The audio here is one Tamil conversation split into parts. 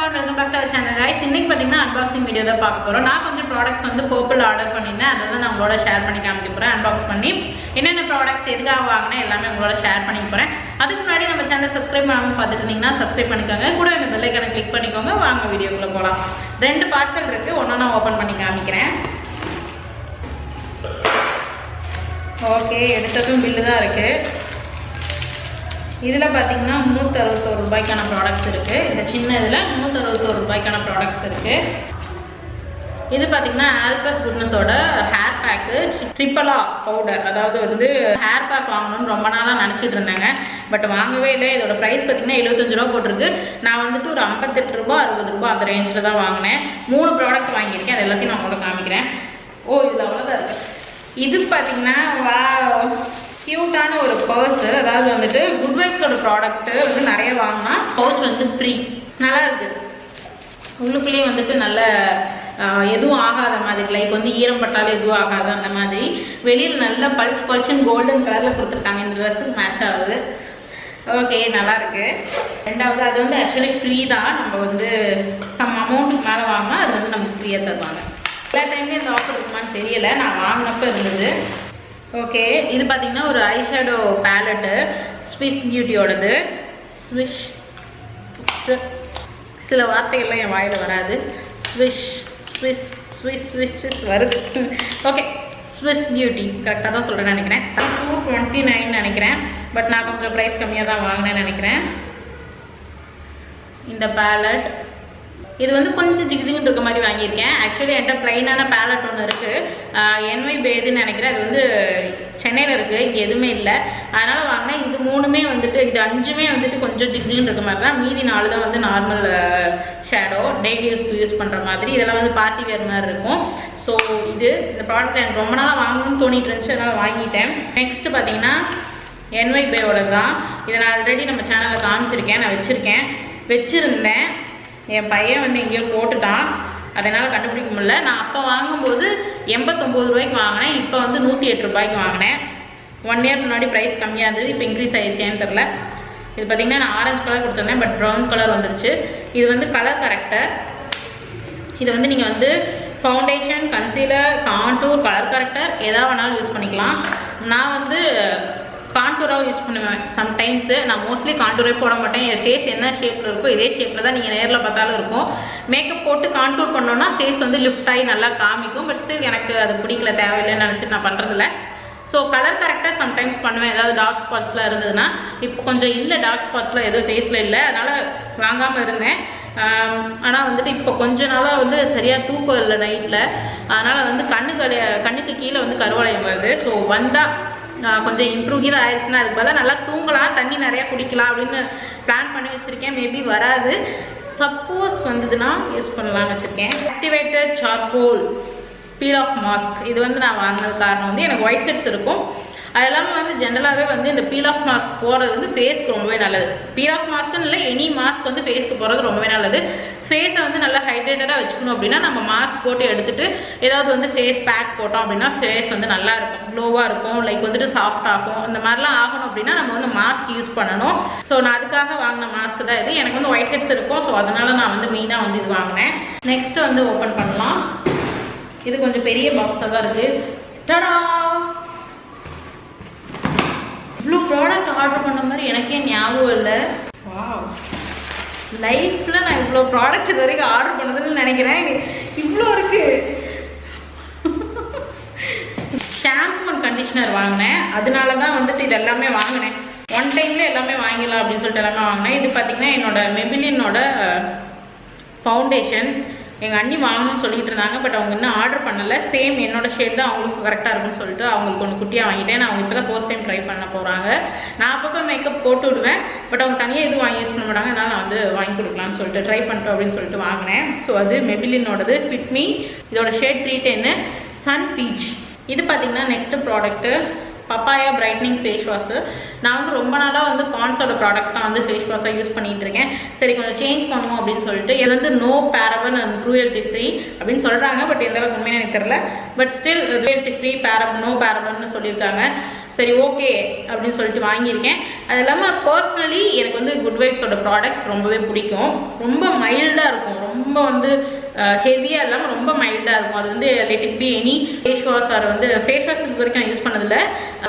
everyone, welcome back to our channel guys. இன்னைக்கு பாத்தீங்கன்னா unboxing video தான் பார்க்க போறோம். நான் கொஞ்சம் products வந்து purple ஆர்டர் பண்ணிருந்தேன். அத தான் நான் உங்களோட ஷேர் பண்ணி காமிக்க போறேன். unbox பண்ணி என்னென்ன products எதுக்காக வாங்குனேன் எல்லாமே உங்களோட ஷேர் பண்ணிக்க போறேன். அதுக்கு முன்னாடி நம்ம சேனலை subscribe பண்ணாம பார்த்துட்டு இருந்தீங்கன்னா subscribe பண்ணிக்கோங்க. கூட இந்த bell icon-ஐ click பண்ணிக்கோங்க. வாங்க வீடியோக்குள்ள போலாம். ரெண்டு பார்சல் இருக்கு. ஒண்ணா நான் ஓபன் பண்ணி காமிக்கிறேன். ஓகே, எடுத்ததும் பில்லு தான் இருக்கு. இதில் பார்த்தீங்கன்னா 361 ரூபாய்க்கான ப்ராடக்ட்ஸ் இருக்குது. இந்த சின்ன இதில் 361 ரூபாய்க்கான ப்ராடக்ட்ஸ் இருக்குது. இது பார்த்தீங்கன்னா ஆல்பஸ் குட்னஸோட ஹேர் பேக்கு ட்ரிப்பலா பவுடர். அதாவது வந்து ஹேர் பேக் வாங்கணும்னு ரொம்ப நாளாக நினச்சிட்டு இருந்தாங்க. பட் வாங்கவே இல்லை. இதோட ப்ரைஸ் பார்த்தீங்கன்னா 75 ரூபா போட்டிருக்கு. நான் வந்துட்டு ஒரு 58 ரூபா 60 ரூபா அந்த ரேஞ்சில் தான் வாங்கினேன். 3 ப்ராடக்ட் வாங்கியிருக்கேன். அது எல்லாத்தையும் நான் உங்களுக்கு காமிக்கிறேன். ஓ, இதில் அவ்வளோதான் இருக்குது. இது பார்த்தீங்கன்னா கியூட்டான ஒரு பர்ஸ். அதாவது வந்துட்டு குட் வைப்ஸோட ப்ராடக்ட்டு வந்து நிறைய வாங்கினா பவுச் வந்து ஃப்ரீ. நல்லா இருக்குது. உள்ளுக்குள்ளேயே வந்துட்டு நல்ல எதுவும் ஆகாத மாதிரி, லைக் வந்து ஈரம் பட்டாலும் எதுவும் ஆகாது அந்த மாதிரி. வெளியில் நல்லா பளிச்சுன்னு கோல்டன் கலரில் கொடுத்துருக்காங்க. இந்த ட்ரெஸ்ஸுக்கு மேட்ச் ஆகுது. ஓகே, நல்லா இருக்கு. ரெண்டாவது அது வந்து ஆக்சுவலி ஃப்ரீ தான். நம்ம வந்து சம் அமௌண்ட்டுக்கு மேலே வாங்கினா அது வந்து நமக்கு ஃப்ரீயாக தருவாங்க. எல்லா டைம்லேயும் இந்த ஆஃபர் இருக்குமான்னு தெரியலை. நான் வாங்கினப்போ இருந்தது. ஓகே, இது பார்த்தீங்கன்னா ஒரு ஐஷேடோ பேலட்டு ஸ்விஸ் பியூட்டியோடது. ஸ்விஷ், சில வார்த்தைகள்லாம் என் வாயில் வராது. Swish Swiss Swiss Swiss Swiss வருது. ஓகே, ஸ்விஸ் பியூட்டி கரெக்டாக தான் சொல்கிறேன்னு நினைக்கிறேன். 229 நினைக்கிறேன். பட் நான் கொஞ்சம் ப்ரைஸ் கம்மியாக தான் வாங்கினேன்னு நினைக்கிறேன். இந்த பேலட் இது வந்து கொஞ்சம் ஜிக்ஜிங்னு இருக்க மாதிரி வாங்கியிருக்கேன். ஆக்சுவலி என்கிட்ட ப்ளைனான பேலட் ஒன்று இருக்குது. என்ஒய் பேதுன்னு நினைக்கிறேன். அது வந்து சென்னையில் இருக்குது, இங்கே எதுவுமே இல்லை. அதனால் வாங்கினேன். இது 3மே வந்துட்டு, இது 5மே வந்துட்டு கொஞ்சம் ஜிக்ஜிங்னு இருக்க மாதிரி தான். மீதி 4 தான் வந்து நார்மல் ஷேடோ, டெய்லி யூஸ் பண்ணுற மாதிரி. இதெல்லாம் வந்து பார்ட்டி வேர் மாதிரி இருக்கும். ஸோ இது இந்த ப்ராடக்ட் எனக்கு ரொம்ப நாளாக வாங்கணும்னு தோணிட்டு இருந்துச்சு, அதனால் வாங்கிட்டேன். நெக்ஸ்ட்டு பார்த்தீங்கன்னா என்ஒய் பேயோட தான். இதை நான் ஆல்ரெடி நம்ம சேனலில் காமிச்சிருக்கேன். நான் வச்சுருந்தேன். என் பையன் வந்து எங்கேயோ போட்டுட்டான், அதனால் கண்டுபிடிக்க முடியல. நான் அப்போ வாங்கும்போது 89 ரூபாய்க்கு வாங்கினேன். இப்போ வந்து 108 ரூபாய்க்கு வாங்கினேன். 1 இயர் முன்னாடி ப்ரைஸ் கம்மியாக இருந்தது. இப்போ இன்க்ரீஸ் ஆகிடுச்சேன்னு தெரில. இது பார்த்திங்கன்னா நான் ஆரஞ்சு கலர் கொடுத்துருந்தேன், பட் ப்ரௌன் கலர் வந்துருச்சு. இது வந்து கலர் கரெக்டர். இது வந்து நீங்கள் வந்து foundation, concealer, contour, colour character எதாக வேணாலும் யூஸ் பண்ணிக்கலாம். நான் வந்து கான்டூராக யூஸ் பண்ணுவேன் சம்டைம்ஸு. நான் மோஸ்ட்லி கான்டூரே போட மாட்டேன். என் ஃபேஸ் என்ன ஷேப்பில் இருக்கோ இதே ஷேப்பில் தான் நீங்கள் நேரில் பார்த்தாலும் இருக்கும். மேக்கப் போட்டு கான்டூர் பண்ணோன்னா ஃபேஸ் வந்து லிஃப்ட் ஆகி நல்லா காமிக்கும். பட் ஸ்டில் எனக்கு அது பிடிக்கல, தேவையில்லைன்னு நினச்சிட்டு நான் பண்ணுறதில்ல. ஸோ கலர் கரெக்டாக சம்டைம்ஸ் பண்ணுவேன். ஏதாவது டார்க் ஸ்பாட்ஸ்லாம் இருந்ததுன்னா. இப்போ கொஞ்சம் இல்லை, டார்க் ஸ்பாட்ஸ்லாம் எதுவும் ஃபேஸில் இல்லை, அதனால் வாங்காமல் இருந்தேன். ஆனால் வந்துட்டு இப்போ கொஞ்ச நாளாக வந்து சரியாக தூக்கம் இல்லை நைட்டில். அதனால் வந்து கண்ணுக்கு கீழே வந்து கருவளையம் வருது. ஸோ வந்தால் கொஞ்சம் இம்ப்ரூவ் தான் ஆயிடுச்சுன்னா அதுக்கு பதிலாக நல்லா தூங்கலாம், தண்ணி நிறையா குடிக்கலாம் அப்படின்னு பிளான் பண்ணி வச்சுருக்கேன். மேபி வராது, சப்போஸ் வந்ததுன்னா யூஸ் பண்ணலாம்னு வச்சுருக்கேன். Activated charcoal peel off mask. இது வந்து நான் வாங்கினது காரணம் வந்து எனக்கு ஒயிட் ஹெட்ஸ் இருக்கும். அது இல்லாமல் வந்து ஜென்ரலாகவே வந்து இந்த பீல் ஆஃப் மாஸ்க் போகிறது வந்து ஃபேஸ்க்கு ரொம்பவே நல்லது. பீல் ஆஃப் மாஸ்க்குன்னு இல்லை, எனி மாஸ்க் வந்து ஃபேஸ்க்கு போகிறது ரொம்பவே நல்லது. ஃபேஸை வந்து நல்லா ஹைட்ரேட்டடாக வச்சுக்கணும் அப்படின்னா நம்ம மாஸ்க் போட்டு எடுத்துகிட்டு ஏதாவது வந்து ஃபேஸ் பேக் போட்டோம் அப்படின்னா ஃபேஸ் வந்து நல்லா இருக்கும், க்ளோவாக இருக்கும், லைக் வந்துட்டு சாஃப்ட் ஆகும். அந்த மாதிரிலாம் ஆகணும் அப்படின்னா நம்ம வந்து மாஸ்க் யூஸ் பண்ணணும். ஸோ நான் அதுக்காக வாங்கின மாஸ்க் தான் இது. எனக்கு வந்து ஒயிட் ஹெட்ஸ் இருக்கும். ஸோ அதனால் நான் வந்து மெயினாக வந்து இது வாங்கினேன். நெக்ஸ்ட்டு வந்து ஓப்பன் பண்ணலாம். இது கொஞ்சம் பெரிய பாக்ஸாக தான் இருக்குது. டடா, இவ்வளோ ப்ராடக்ட் ஆர்டர் பண்ண மாதிரி எனக்கே ஞாபகம் இல்லை. வாவ், லைஃப்பில் நான் இவ்வளோ ப்ராடக்ட் இது வரைக்கும் ஆர்டர் பண்ணதுன்னு நினைக்கிறேன். இவ்வளோ இருக்குது. ஷாம்பு அண்ட் கண்டிஷனர் வாங்கினேன். அதனால தான் வந்துட்டு இது எல்லாமே வாங்கினேன். ஒன் டைமில் எல்லாமே வாங்கிடலாம் அப்படின்னு சொல்லிட்டு எல்லாமே வாங்கினேன். இது பார்த்திங்கன்னா என்னோட மெபிலினோட ஃபவுண்டேஷன். எங்கள் அண்ணி வாங்கணும்னு சொல்லிட்டு இருந்தாங்க, பட் அவங்க இன்னும் ஆர்டர் பண்ணலை. சேம் என்னோட ஷேட் தான் அவங்களுக்கு கரெக்டாக இருக்குன்னு சொல்லிட்டு அவங்களுக்கு ஒன்று குட்டியாக வாங்கிட்டேன். நான் அவங்க இப்போ தான் ஃபர்ஸ்ட் டைம் ட்ரை பண்ண போகிறாங்க. நான் அப்பப்போ மேக்கப் போட்டு விடுவேன், பட் அவங்க தனியாக எதுவும் வாங்கி யூஸ் பண்ண மாட்டாங்க. அதனால் நான் வந்து வாங்கி கொடுக்கலான்னு சொல்லிட்டு ட்ரை பண்ணிட்டோம் அப்படின்னு சொல்லிட்டு வாங்கினேன். ஸோ அது மெபிலினோடது ஃபிட்மி. இதோட ஷேட் 310 சன் பீச். இது பார்த்திங்கன்னா next product papaya brightening face wash. நான் வந்து ரொம்ப நாளாக வந்து பான்ஸோட ப்ராடக்ட் தான் வந்து ஃபேஸ் வாஷாக யூஸ் பண்ணிகிட்டு இருக்கேன். சரி, கொஞ்சம் சேஞ்ச் பண்ணுவோம் அப்படின்னு சொல்லிட்டு. இது வந்து no paraben and cruelty free அப்படின்னு சொல்கிறாங்க, பட் எந்த அளவுக்கு உண்மையாக எனக்கு தெரில. But still cruelty free, no பேரபன்னு சொல்லியிருக்காங்க. சரி, ஓகே அப்படின்னு சொல்லிட்டு வாங்கியிருக்கேன். அது இல்லாமல் பர்சனலி எனக்கு வந்து குட் வைப்ஸோட ப்ராடக்ட்ஸ் ரொம்பவே பிடிக்கும். ரொம்ப மைல்டாக இருக்கும், ரொம்ப வந்து ஹெவியாக இல்லாமல் ரொம்ப மைல்டாக இருக்கும். அது வந்து let it be any face wash or வந்து ஃபேஸ் வாஷ் இது வரைக்கும் நான் யூஸ் பண்ணதில்லை.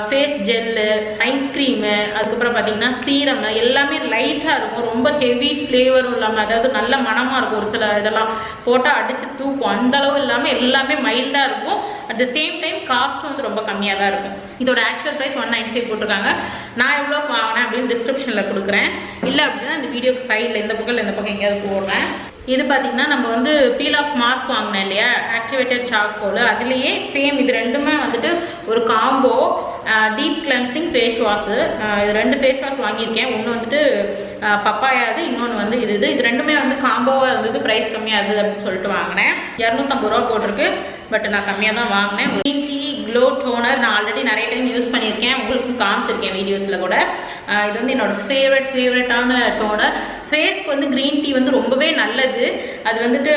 ஃபேஸ் ஜெல்லு, ஐ க்ரீமு, அதுக்கப்புறம் பார்த்தீங்கன்னா சீரம் எல்லாமே லைட்டாக இருக்கும். ரொம்ப ஹெவி ஃப்ளேவரும் இல்லாமல், அதாவது நல்ல மனமாக இருக்கும். ஒரு சில இதெல்லாம் போட்டால் அடித்து தூக்கும், அந்தளவு இல்லாமல் எல்லாமே மைல்டாக இருக்கும். அட் த சேம் டைம் காஸ்ட்டும் வந்து ரொம்ப கம்மியாக தான் இருக்கும். இதோட ஆக்சுவல் ப்ரைஸ் 195 போட்டிருக்காங்க. நான் எவ்வளோ வாங்கினேன் அப்படின்னு டிஸ்கிரிப்ஷனில் கொடுக்குறேன். இல்லை அப்படின்னா இந்த வீடியோக்கு சைடில் இந்த பக்கம் எங்கேயாவது போடுறேன். இது பார்த்தீங்கன்னா நம்ம வந்து பீல் ஆஃப் மாஸ்க் வாங்கினேன் இல்லையா, ஆக்டிவேட்டட் சார்கோல், அதுலேயே சேம் இது ரெண்டுமே வந்துட்டு ஒரு combo deep cleansing face wash. இது 2 ஃபேஸ் வாஷ் வாங்கியிருக்கேன். ஒன்று வந்துட்டு பப்பாயாது, இன்னொன்று வந்து இது ரெண்டுமே வந்து காம்போவாக இருந்தது, ப்ரைஸ் கம்மியாக இருந்தது அப்படின்னு சொல்லிட்டு வாங்கினேன். 250 ரூபா போட்டிருக்கு. பட் நான் கம்மியாக தான் வாங்கினேன். க்ரீன் டீ க்ளோ டோனர் நான் ஆல்ரெடி நிறைய டைம் யூஸ் பண்ணியிருக்கேன், உங்களுக்கு காமிச்சிருக்கேன் வீடியோஸில் கூட. இது வந்து என்னோட ஃபேவரட்டான டோனர். ஃபேஸ்க்கு வந்து க்ரீன் டீ வந்து ரொம்பவே நல்லது. அது வந்துட்டு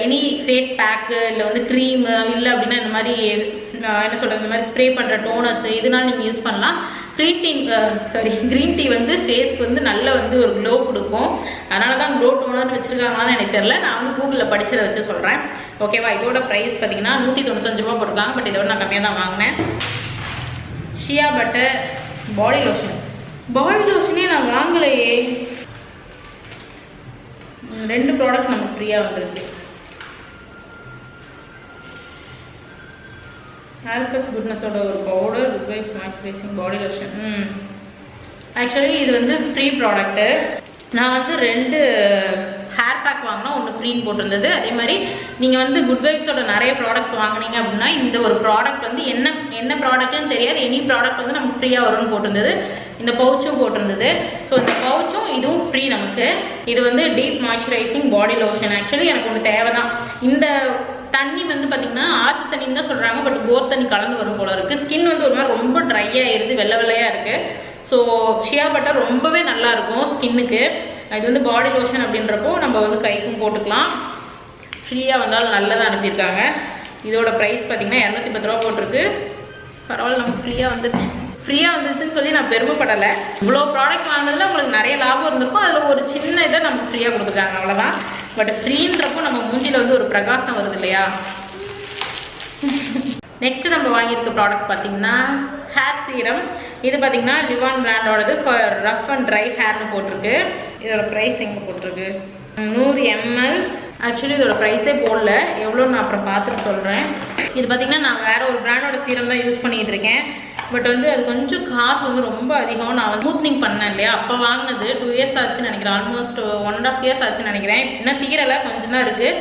எனி ஃபேஸ் பேக்கு இல்லை வந்து க்ரீமு இல்லை அப்படின்னா இந்த மாதிரி என்ன சொல்கிறது, இந்த மாதிரி ஸ்ப்ரே பண்ணுற டோனர்ஸ் இதனால நீங்கள் யூஸ் பண்ணலாம். க்ரீன் டீ வந்து ஃபேஸ்க்கு வந்து நல்ல வந்து ஒரு க்ளோ கொடுக்கும். அதனால தான் க்ளோ டோனர்னு வச்சுருக்காங்களான்னு எனக்கு தெரியல. நான் வந்து கூகுளில் படித்ததை வச்சு சொல்கிறேன். ஓகேவா, இதோட ப்ரைஸ் பார்த்தீங்கன்னா 195 ரூபா போட்டிருக்காங்க. பட் இதோட நான் கம்மியாக தான் வாங்கினேன். ஷியா பட்டர் பாடி லோஷனே நான் வாங்கலையே. 2 ப்ராடக்ட் நமக்கு ஃப்ரீயாக வந்துருக்கு. ஆல்பஸ் குட்னஸோட ஒரு powder, revive moisturising body lotion. Actually இது வந்து ஃப்ரீ ப்ராடக்ட்டு. நான் வந்து 2 ஹேர் பேக் வாங்கினா 1 ஃப்ரீன்னு போட்டிருந்தது. அதே மாதிரி நீங்கள் வந்து குட் வைப்ஸோட நிறைய ப்ராடக்ட்ஸ் வாங்கினீங்க அப்படின்னா இந்த ஒரு ப்ராடக்ட் வந்து என்ன ப்ராடக்ட்னு தெரியாது, எனி ப்ராடக்ட் வந்து நமக்கு ஃப்ரீயாக வரும்னு போட்டிருந்தது. இந்த பவுச்சும் போட்டிருந்தது. ஸோ இந்த பவுச்சும் இதுவும் ஃப்ரீ நமக்கு. இது வந்து deep moisturising body lotion. Actually எனக்கு ஒன்று தேவை தான். இந்த தண்ணி வந்து பார்த்திங்கன்னா ஆற்று தண்ணின்னு தான் சொல்கிறாங்க, பட் போர் தண்ணி கலந்து வரும் போல இருக்குது. ஸ்கின் வந்து ஒரு மாதிரி ரொம்ப ட்ரை ஆகிடுது, வெள்ளையாக இருக்குது. ஸோ ஷியா பட்டர் ரொம்பவே நல்லாயிருக்கும் ஸ்கின்னுக்கு. இது வந்து பாடி லோஷன் அப்படின்றப்போ நம்ம வந்து கைக்கும் போட்டுக்கலாம். ஃப்ரீயாக வந்தாலும் நல்லதாக அனுப்பியிருக்காங்க. இதோட ப்ரைஸ் பார்த்திங்கன்னா 210 ரூபா போட்டிருக்கு. பரவாயில்ல, நமக்கு ஃப்ரீயாக வந்துருச்சுன்னு சொல்லி நான் பெருமைப்படலை. இவ்வளோ ப்ராடக்ட் வாங்கினதில் உங்களுக்கு நிறைய லாபம் இருந்திருக்கும். அதில் ஒரு சின்ன இதை நமக்கு ஃப்ரீயாக கொடுத்துருக்காங்க, அவ்வளோதான். பட் ஃப்ரீன்றப்போ நம்ம மூஞ்சியில் வந்து ஒரு பிரகாசம் வருது இல்லையா. நெக்ஸ்ட்டு நம்ம வாங்கியிருக்க ப்ராடக்ட் பார்த்திங்கன்னா ஹேர் சீரம். இது பார்த்திங்கன்னா லிவான் பிராண்டோடது ஃபார் ரஃப் அண்ட் ட்ரை ஹேர்னு போட்டிருக்கு. இதோட ப்ரைஸ் எங்கே போட்டிருக்கு, 100 ml. ஆக்சுவலி இதோட ப்ரைஸே போடல, எவ்வளோன்னு நான் அப்புறம் பார்த்துட்டு சொல்கிறேன். இது பார்த்திங்கன்னா நான் வேறு ஒரு பிராண்டோட சீரம் தான் யூஸ் பண்ணிகிட்டு இருக்கேன். பட் வந்து அது கொஞ்சம் காசு வந்து ரொம்ப அதிகம். நான் வந்து ஸ்மூத்னிங் பண்ணேன் இல்லையா, அப்போ வாங்கினது 2 இயர்ஸ் ஆச்சுன்னு நினைக்கிறேன். ஆல்மோஸ்ட் 1.5 இயர்ஸ் ஆச்சுன்னு நினைக்கிறேன். இன்னும் தீரலை, கொஞ்சம் தான் இருக்குது.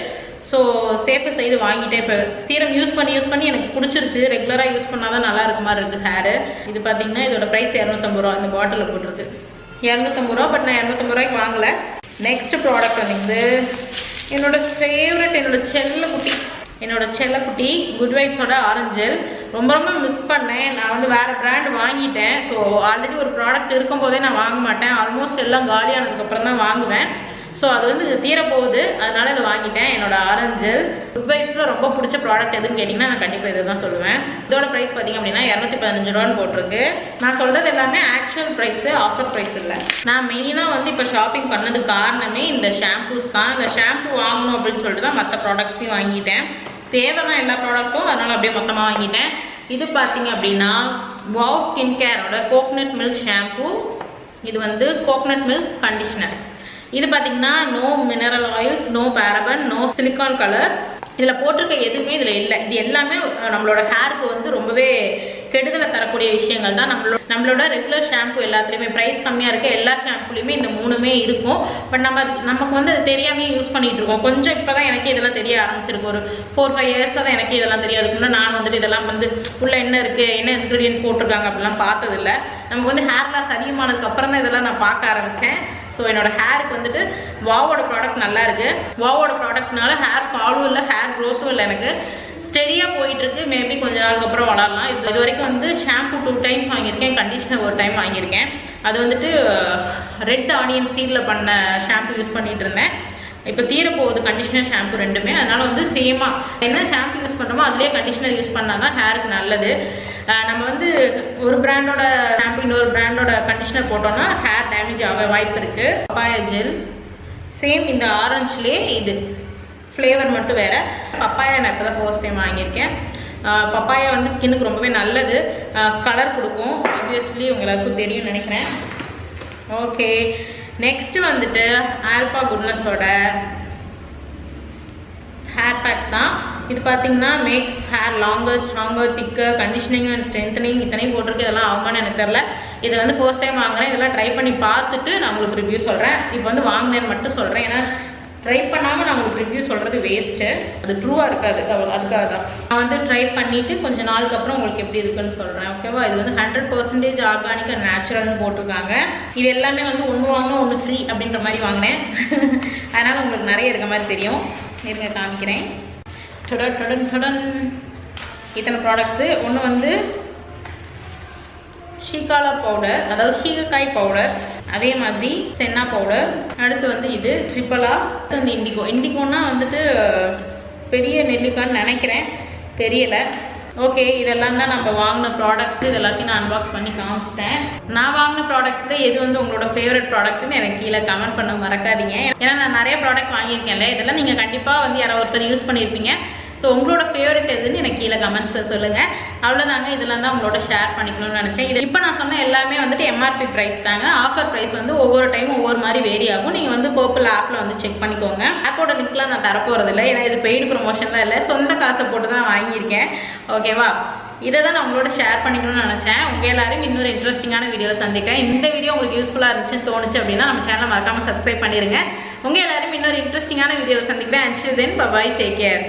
ஸோ சேஃபு சைடு வாங்கிட்டேன். இப்போ சீரம் யூஸ் பண்ணி எனக்கு பிடிச்சிருச்சு. ரெகுலராக யூஸ் பண்ணால் தான் நல்லா இருக்க மாதிரி இருக்குது ஹேரு. இது பார்த்திங்கன்னா இதோட ப்ரைஸ் 250 ரூபா. இந்த பாட்டிலில் போட்டிருக்கு 250 ரூபா. பட் நான் 250 ரூபாய்க்கு வாங்கலை. நெக்ஸ்ட் ப்ராடக்ட் வந்து என்னோட ஃபேவரட், என்னோட செல்லக்குட்டி குட் வைப்ஸோட ஆரஞ்சு. ரொம்ப மிஸ் பண்ணேன். நான் வந்து வேறு பிராண்ட் வாங்கிட்டேன். ஸோ ஆல்ரெடி ஒரு ப்ராடக்ட் இருக்கும்போதே நான் வாங்க மாட்டேன். ஆல்மோஸ்ட் எல்லாம் காலியானதுக்கப்புறம் தான் வாங்குவேன். ஸோ அது வந்து தீரப்போகுது, அதனால இதை வாங்கிட்டேன். என்னோட ஆரஞ்சு குட் வைப்ஸில் ரொம்ப பிடிச்ச ப்ராடக்ட் எதுன்னு கேட்டிங்கன்னா நான் கண்டிப்பாக இதை தான் சொல்லுவேன். இதோட ப்ரைஸ் பார்த்திங்க அப்படின்னா 215 ரூபான்னு போட்டிருக்கு. நான் சொல்கிறது எல்லாமே ஆக்சுவல் ப்ரைஸு, ஆஃபர் ப்ரைஸ் இல்லை. நான் மெயினாக வந்து இப்போ ஷாப்பிங் பண்ணதுக்கு காரணமே இந்த ஷாம்பூஸ் தான். இந்த ஷாம்பூ வாங்கணும் அப்படின்னு சொல்லிட்டு தான் மற்ற ப்ராடக்ட்ஸையும் வாங்கிட்டேன். தேவை தான் எல்லா ப்ராடக்ட்டும், அதனால் அப்படியே மொத்தமாக வாங்கிட்டேன். இது பார்த்திங்க அப்படின்னா வாவ் ஸ்கின் கேரோட கோகனட் மில்க் ஷாம்பூ. இது வந்து கோகனட் மில்க் கண்டிஷனர். இது பார்த்திங்கன்னா no mineral oils, no paraben, no silicone colour. இதில் போட்டிருக்க எதுவுமே இதில் இல்லை. இது எல்லாமே நம்மளோட ஹேருக்கு வந்து ரொம்பவே கெடுதலை தரக்கூடிய விஷயங்கள் தான். நம்மளோட ரெகுலர் ஷாம்பு எல்லாத்துலேயுமே ப்ரைஸ் கம்மியாக இருக்க எல்லா ஷாம்புலையுமே இந்த 3மே இருக்கும். பட் நமக்கு வந்து அது தெரியாமே யூஸ் பண்ணிகிட்டு இருக்கோம். கொஞ்சம் இப்போ தான் எனக்கு இதெல்லாம் தெரிய ஆரம்பிச்சிருக்கு. ஒரு 4-5 இயர்ஸாக தான் எனக்கு இதெல்லாம் தெரியாதுக்குன்னா நான் வந்துட்டு இதெல்லாம் வந்து உள்ள என்ன இருக்குது, என்ன இன்க்ரீடியன்ட் போட்டிருக்காங்க அப்படிலாம் பார்த்ததில்லை. நமக்கு வந்து ஹேர் லாஸ் அதிகமானதுக்கு அப்புறம் தான் இதெல்லாம் நான் பார்க்க ஆரம்பித்தேன். ஸோ என்னோட ஹேருக்கு வந்துட்டு வாவோட ப்ராடக்ட் நல்லா இருக்குது. வாவோட ப்ராடக்ட்னால ஹேர் ஃபாலும் இல்லை, ஹேர் க்ரோத்தும் இல்லை, எனக்கு ஸ்டெடியாக போயிட்டுருக்கு. மேபி கொஞ்ச நாளுக்கு அப்புறம் வளரலாம். இது வரைக்கும் வந்து ஷாம்பு 2 டைம்ஸ் வாங்கியிருக்கேன், கண்டிஷனர் 1 டைம் வாங்கியிருக்கேன். அது வந்துட்டு ரெட் ஆனியன் சீடில் பண்ண ஷாம்பு யூஸ் பண்ணிகிட்டு இருந்தேன். இப்போ தீரப்போகுது கண்டிஷனர் ஷாம்பு ரெண்டுமே. அதனால் வந்து சேமாக என்ன ஷாம்பு யூஸ் பண்ணுறோமோ அதுலேயே கண்டிஷனர் யூஸ் பண்ணால் தான் ஹேருக்கு நல்லது. நம்ம வந்து ஒரு பிராண்டோட ஷாம்பு இன்னொரு பிராண்டோட கண்டிஷனர் போட்டோம்னா ஹேர் டேமேஜ் ஆக வாய்ப்பு இருக்குது. பப்பாயா ஜெல் சேம் இந்த ஆரஞ்சுலேயே இது ஃப்ளேவர் மட்டும் வேறு. பப்பாயா நான் இப்போ தான் ஃபர்ஸ்ட் டைம் வாங்கியிருக்கேன். பப்பாயா வந்து ஸ்கின்னுக்கு ரொம்பவே நல்லது, கலர் கொடுக்கும். ஆப்வியஸ்லி உங்க எல்லாருக்கும் தெரியும்னு நினைக்கிறேன். ஓகே, நெக்ஸ்ட் வந்துட்டு ஆல்பா குட்னஸோட ஹேர் பேக் தான். இது பார்த்தீங்கன்னா max hair longer, stronger, thicker, conditioning and strengthening இத்தனையும் போட்டிருக்கு. இதெல்லாம் ஆகுமான்னு எனக்கு தெரில. இதை வந்து ஃபர்ஸ்ட் டைம் வாங்குறேன். இதெல்லாம் ட்ரை பண்ணி பார்த்துட்டு நான் உங்களுக்கு ரிவ்யூ சொல்கிறேன். இப்போ வந்து வாங்கினேன்னு மட்டும் சொல்கிறேன், ஏன்னா ட்ரை பண்ணாமல் நான் உங்களுக்கு ரிவ்யூ சொல்கிறது வேஸ்ட்டு, அது ட்ரூவாக இருக்காது. அதுக்காக தான் நான் வந்து ட்ரை பண்ணிவிட்டு கொஞ்சம் நாளுக்கு அப்புறம் உங்களுக்கு எப்படி இருக்குன்னு சொல்கிறேன். ஓகேவா? இது வந்து 100% ஆர்கானிக் அண்ட் நேச்சுரல்னு போட்டிருக்காங்க. இது எல்லாமே வந்து ஒன்று வாங்கினா ஒன்று ஃப்ரீ அப்படின்ற மாதிரி வாங்கினேன். அதனால் உங்களுக்கு நிறைய இருக்க மாதிரி தெரியும். இருங்க காமிக்கிறேன். டடன் இத்தனை ப்ராடக்ட்ஸு. ஒன்று வந்து ஷீகாலா பவுடர், அதாவது சீகக்காய் பவுடர், அதே மாதிரி சென்னா பவுடர். அடுத்து வந்து இது ட்ரிப்பலா, வந்து இண்டிகோன்னா வந்துட்டு பெரிய நெல்லிக்கான்னு நினைக்கிறேன், தெரியலை. ஓகே, இதெல்லாம் தான் நம்ம வாங்கின ப்ராடக்ட்ஸ். இது எல்லாத்தையும் நான் அன்பாக்ஸ் பண்ணி காமிச்சிட்டேன். நான் வாங்கின ப்ராடக்ட்ஸில் எது வந்து உங்களோட ஃபேவரட் ப்ராடக்ட்னு எனக்கு கீழே கமெண்ட் பண்ண மறக்காதீங்க. ஏன்னா நான் நிறைய ப்ராடக்ட் வாங்கியிருக்கேன்ல, இதெல்லாம் நீங்கள் கண்டிப்பாக வந்து யாரோ ஒருத்தர் யூஸ் பண்ணியிருப்பீங்க. ஸோ உங்களோட ஃபேவரட் எதுன்னு எனக்கு கீழே கமெண்ட்ஸில் சொல்லுங்கள். அவ்வளோதாங்க, இதெல்லாம் தான் உங்களோட ஷேர் பண்ணிக்கணும்னு நினச்சேன். இது இப்போ நான் சொன்ன எல்லாமே வந்துட்டு எம்ஆர்பி ப்ரைஸ் தாங்க. ஆஃபர் ப்ரைஸ் வந்து ஒவ்வொரு டைமும் ஒவ்வொரு மாதிரி வேரி ஆகும். நீங்கள் வந்து பர்பிள் ஆப்பில் வந்து செக் பண்ணிக்கோங்க. ஆப்போட லிங்க்லாம் நான் தரப்போகிறதில்ல, ஏன்னா இது பெய்டு ப்ரொமோஷன்லாம் இல்லை, சொந்த காசை போட்டு தான் வாங்கியிருக்கேன். ஓகேவா? இதை தான் நான் உங்களோட ஷேர் பண்ணிக்கணும்னு நினச்சேன். உங்கள் எல்லாரும் இன்னொரு இன்ட்ரெஸ்டிங்கான வீடியோவில் சந்திக்கிறேன். இந்த வீடியோ உங்களுக்கு யூஸ்ஃபுல்லாக இருந்துச்சுன்னு தோணுச்சு அப்படின்னா நம்ம சேனலை மறக்காமல் சப்ஸ்கிரைப் பண்ணிடுங்க. உங்கள் எல்லாரும் இன்னொரு இன்ட்ரெஸ்டிங்கான வீடியோவில் சந்திக்கிறேன். And then bye, take care.